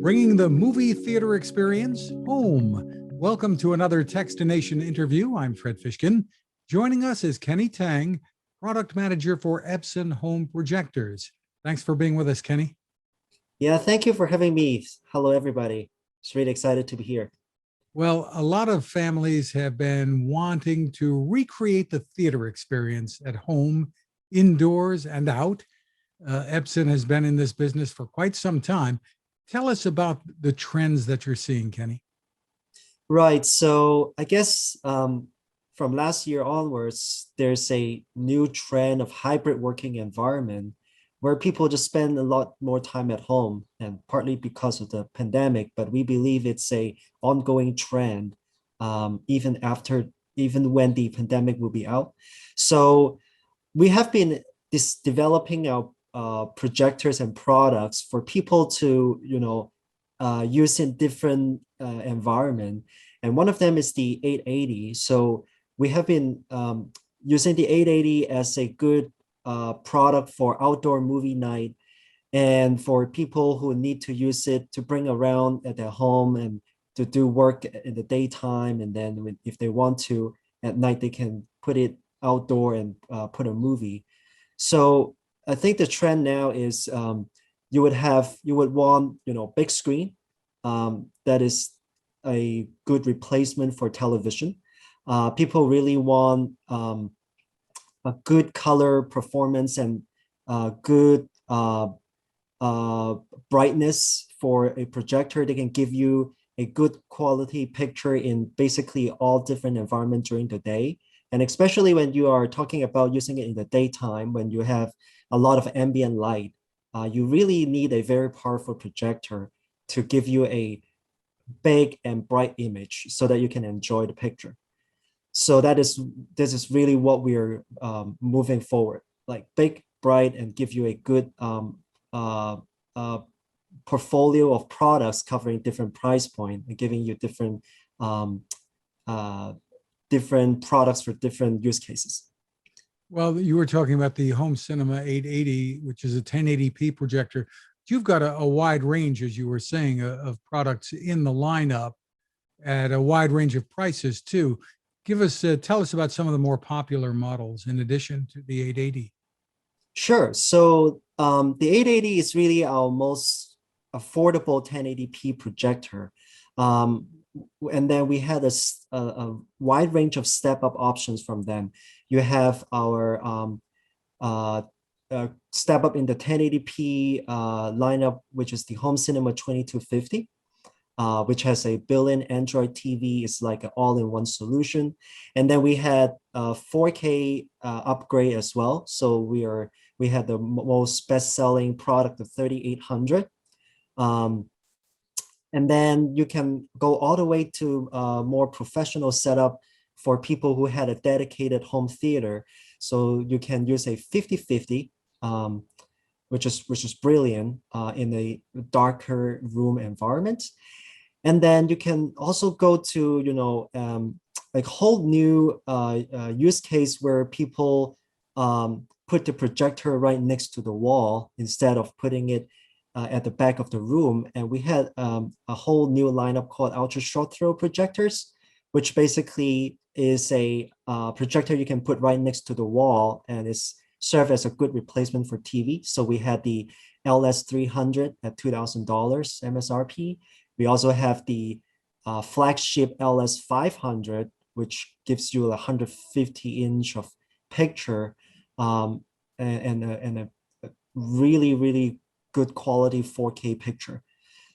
bringing the movie theater experience home. Welcome to another Techstination interview. I'm Fred Fishkin. Joining us is Kenny Tang, product manager for Epson Home Projectors. Thanks for being with us, Kenny. Yeah, thank you for having me. Hello, everybody. It's really excited to be here. Well, a lot of families have been wanting to recreate the theater experience at home, indoors, and out. Epson has been in this business for quite some time. Tell us about the trends that you're seeing, Kenny. Right. So I guess from last year onwards, there's a new trend of hybrid working environment where people just spend a lot more time at home, and partly because of the pandemic, but we believe it's a ongoing trend even when the pandemic will be out. So we have been developing our projectors and products for people to use in different environment, and one of them is the 880. So we have been using the 880 as a good product for outdoor movie night, and for people who need to use it to bring around at their home and to do work in the daytime, and then if they want to at night, they can put it outdoor and put a movie. So I think the trend now is you would want big screen that is a good replacement for television. People really want a good color performance and good brightness for a projector. They can give you a good quality picture in basically all different environments during the day. And especially when you are talking about using it in the daytime, when you have a lot of ambient light, you really need a very powerful projector to give you a big and bright image so that you can enjoy the picture. So this is really what we're moving forward, like big, bright, and give you a good portfolio of products covering different price point and giving you different products for different use cases. Well, you were talking about the Home Cinema 880, which is a 1080p projector. You've got a wide range, as you were saying, of products in the lineup at a wide range of prices too. Tell us about some of the more popular models in addition to the 880. Sure. So the 880 is really our most affordable 1080p projector. And then we had a wide range of step-up options from them. You have our step-up in the 1080p lineup, which is the Home Cinema 2250. Which has a built-in Android TV. It's like an all-in-one solution. And then we had a 4K upgrade as well. So we had the most best-selling product, the 3800. And then you can go all the way to a more professional setup for people who had a dedicated home theater. So you can use a 5050, which is brilliant in a darker room environment. And then you can also go to, like whole new use case where people put the projector right next to the wall instead of putting it at the back of the room. And we had a whole new lineup called ultra short throw projectors, which basically is a projector you can put right next to the wall, and it's serve as a good replacement for TV. So we had the LS300 at $2,000 MSRP. We also have the flagship LS500, which gives you a 150-inch of picture and a really, really good quality 4K picture.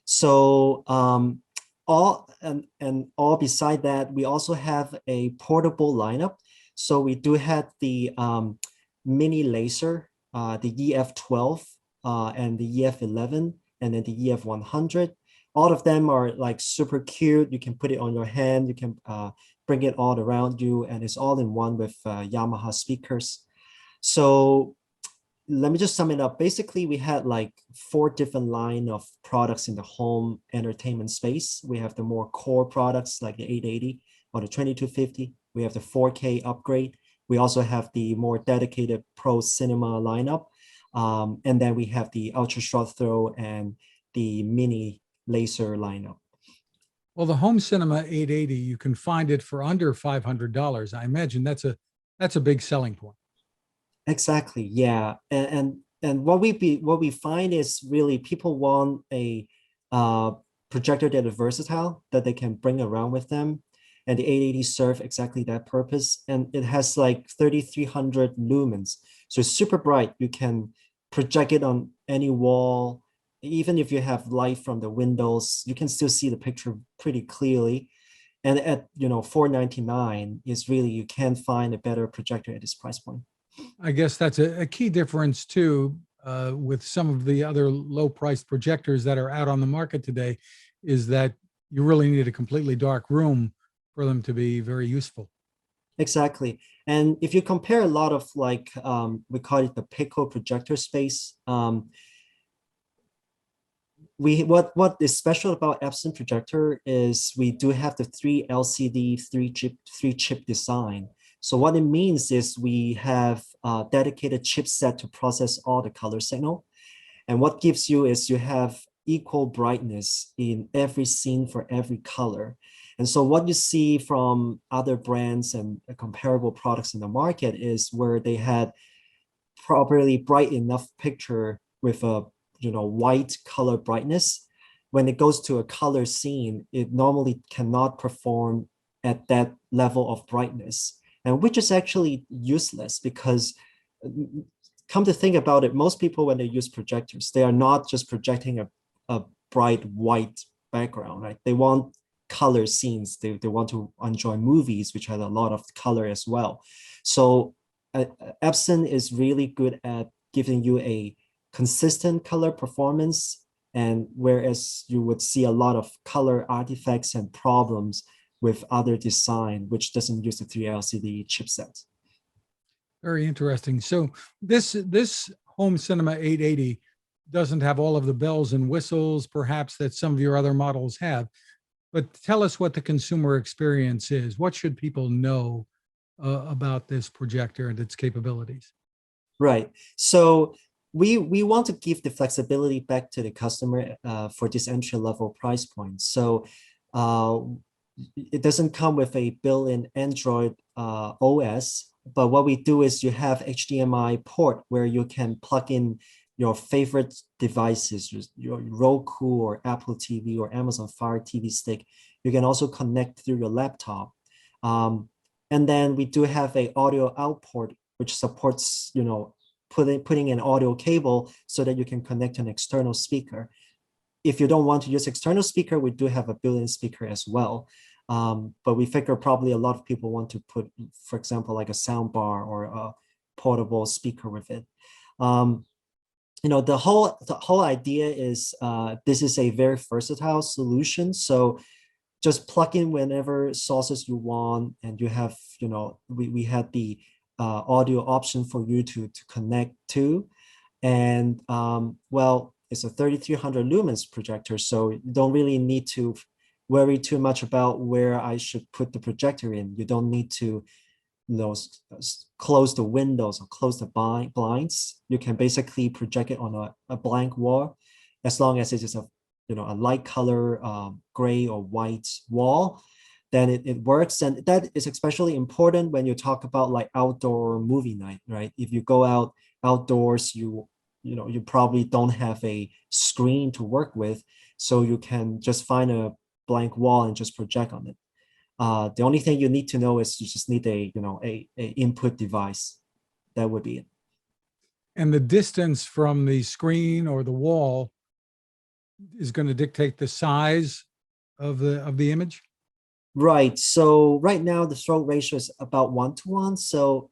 So all beside that, we also have a portable lineup. So we do have the mini laser, the EF12 and the EF11, and then the EF100. All of them are like super cute. You can put it on your hand. You can bring it all around you, and it's all in one with Yamaha speakers. So let me just sum it up. Basically, we had like 4 different line of products in the home entertainment space. We have the more core products like the 880 or the 2250. We have the 4K upgrade. We also have the more dedicated Pro Cinema lineup. And then we have the ultra short throw and the mini laser lineup. Well, the home cinema 880, you can find it for under $500. I imagine that's a big selling point. Exactly. Yeah. And what we find is really people want a uh, projector that is versatile that they can bring around with them. And the 880 serve exactly that purpose. And it has like 3,300 lumens. So it's super bright. You can project it on any wall. Even if you have light from the windows, you can still see the picture pretty clearly. And at, $499 is really, you can't find a better projector at this price point. I guess that's a key difference too, with some of the other low priced projectors that are out on the market today, is that you really need a completely dark room for them to be very useful. Exactly. And if you compare a lot of like, we call it the Pico projector space, what is special about Epson projector is we do have the 3 LCD, three chip design. So what it means is we have a dedicated chipset to process all the color signal. And what gives you is you have equal brightness in every scene for every color. And so what you see from other brands and comparable products in the market is where they had properly bright enough picture with a white color brightness. When it goes to a color scene, it normally cannot perform at that level of brightness, and which is actually useless because come to think about it, most people when they use projectors, they are not just projecting a bright white background, right? They want color scenes. They want to enjoy movies, which have a lot of color as well. So Epson is really good at giving you a consistent color performance, and whereas you would see a lot of color artifacts and problems with other design, which doesn't use the 3 LCD chipset. Very interesting. So this home cinema 880 doesn't have all of the bells and whistles, perhaps, that some of your other models have. But tell us what the consumer experience is. What should people know about this projector and its capabilities? Right. So we want to give the flexibility back to the customer for this entry level price point. So it doesn't come with a built-in Android OS, but what we do is you have HDMI port where you can plug in your favorite devices, your Roku or Apple TV or Amazon Fire TV stick. You can also connect through your laptop. And then we do have a audio out port, which supports, putting an audio cable so that you can connect an external speaker. If you don't want to use external speaker, we do have a built-in speaker as well. But we figure probably a lot of people want to put, for example, like a sound bar or a portable speaker with it. The whole idea is this is a very versatile solution. So just plug in whenever sources you want, and you have, we had the audio option for you to connect to. And well, it's a 3,300 lumens projector, so you don't really need to worry too much about where I should put the projector in. You don't need to close the windows or close the blinds. You can basically project it on a blank wall, as long as it is a light color, gray or white wall, then it works. And that is especially important when you talk about like outdoor movie night, right? If you go outdoors, you probably don't have a screen to work with, so you can just find a blank wall and just project on it. The only thing you need to know is you just need a input device. That would be it. And the distance from the screen or the wall is going to dictate the size of the image? Right. So right now the stroke ratio is about 1:1. So,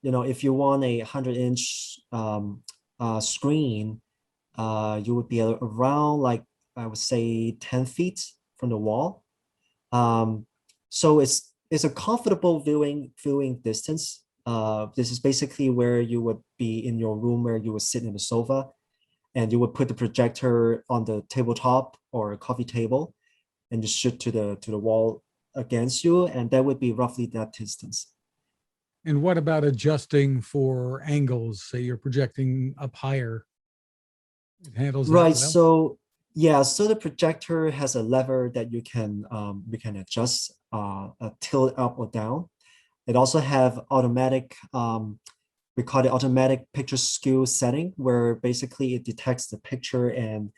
if you want a 100-inch screen, you would be around, like, I would say 10 feet from the wall. So it's a comfortable viewing distance. This is basically where you would be in your room, where you would sit in the sofa, and you would put the projector on the tabletop or a coffee table, and just shoot to the wall against you, and that would be roughly that distance. And what about adjusting for angles? Say you're projecting up higher. It handles that Right. well? So Yeah, so the projector has a lever that you can adjust, tilt up or down. It also have automatic, we call it automatic picture skew setting, where basically it detects the picture and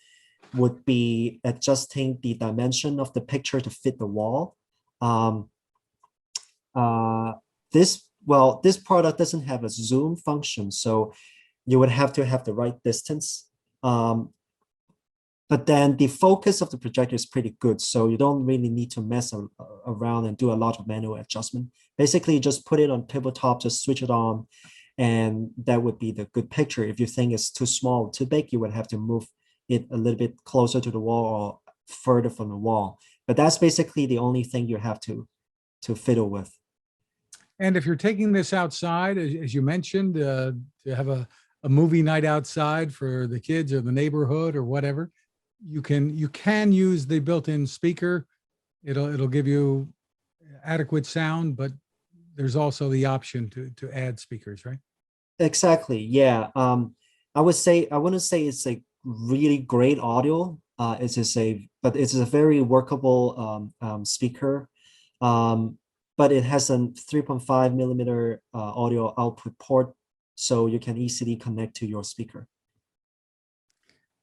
would be adjusting the dimension of the picture to fit the wall. Um, uh, this product doesn't have a zoom function, so you would have to have the right distance. Um, but then the focus of the projector is pretty good, so you don't really need to mess around and do a lot of manual adjustment. Basically, just put it on tabletop, just switch it on, and that would be the good picture. If you think it's too small, too big, you would have to move it a little bit closer to the wall or further from the wall. But that's basically the only thing you have to fiddle with. And if you're taking this outside, as you mentioned, to have a movie night outside for the kids or the neighborhood or whatever, you can use the built-in speaker. It'll give you adequate sound, but there's also the option to add speakers, right? Exactly. Yeah. I wouldn't say it's a really great audio. It's just but it's a very workable speaker. Um, but it has a 3.5 millimeter audio output port, so you can easily connect to your speaker.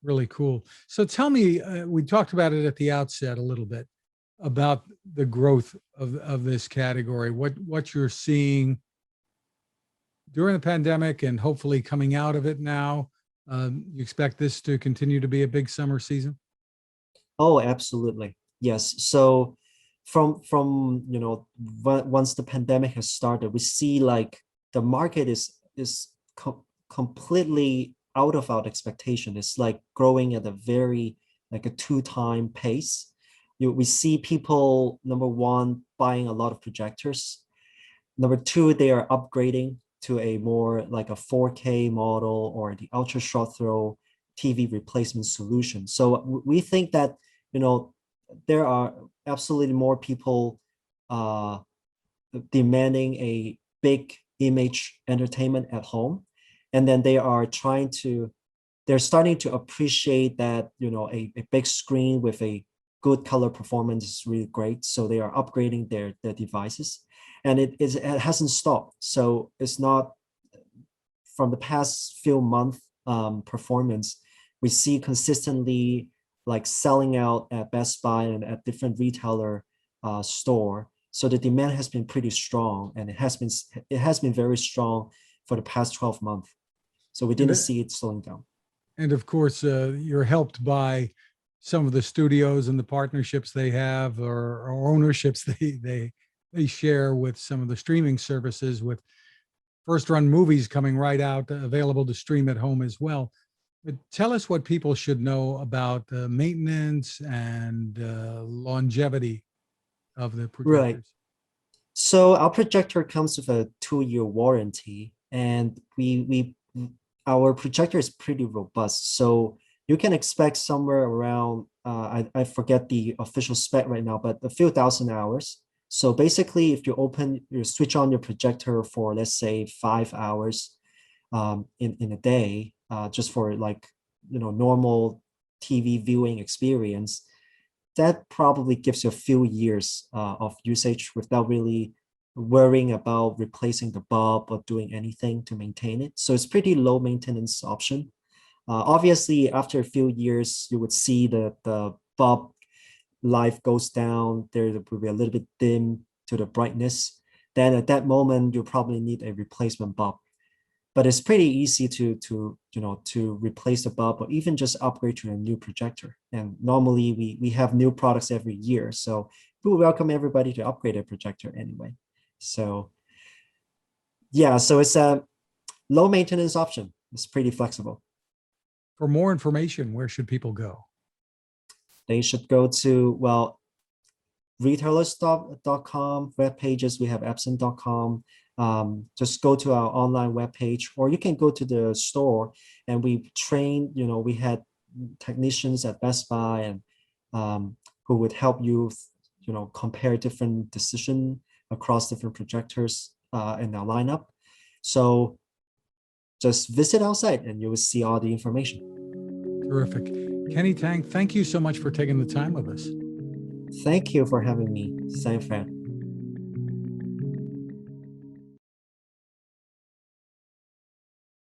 Really cool. So tell me, we talked about it at the outset a little bit about the growth of this category, what you're seeing during the pandemic and hopefully coming out of it now. You expect this to continue to be a big summer season? Oh, absolutely. Yes. So from once the pandemic has started, we see like the market is completely out of our expectation. It's like growing at a very like a two-time pace. We see people, number one, buying a lot of projectors. Number two, they are upgrading to a more like a 4K model or the ultra short throw TV replacement solution. So we think that, you know, there are absolutely more people uh, demanding a big image entertainment at home. And then they're starting to appreciate that, a big screen with a good color performance is really great. So they are upgrading their devices, and it hasn't stopped. So it's not from the past few months performance, we see consistently like selling out at Best Buy and at different retailer store. So the demand has been pretty strong, and it has been very strong for the past 12 months. So we And didn't see it slowing down. and of course, you're helped by some of the studios and the partnerships they have, or ownerships they share with some of the streaming services, with first run movies coming right out, available to stream at home as well. But tell us what people should know about maintenance and longevity of the Right. projectors. So our projector comes with a 2-year warranty, and we our projector is pretty robust. So you can expect somewhere around I forget the official spec right now, but a few thousand hours. So basically, if you switch on your projector for, let's say, 5 hours in a day, just for like normal TV viewing experience, that probably gives you a few years of usage without really worrying about replacing the bulb or doing anything to maintain it. So it's pretty low maintenance option. Obviously, after a few years, you would see the bulb life goes down. There will be a little bit dim to the brightness. Then at that moment, you probably need a replacement bulb. But it's pretty easy to replace the bulb or even just upgrade to a new projector. And normally we have new products every year, so we welcome everybody to upgrade their projector anyway. So yeah, so it's a low maintenance option. It's pretty flexible. For more information, where should people go? They should go to, well, retailers.com web pages. We have epson.com. Just go to our online web page, or you can go to the store, and we had technicians at Best Buy, and who would help you, compare different decision across different projectors in our lineup. So just visit our site and you will see all the information. Terrific. Kenny Tang, thank you so much for taking the time with us. Thank you for having me, San Fran.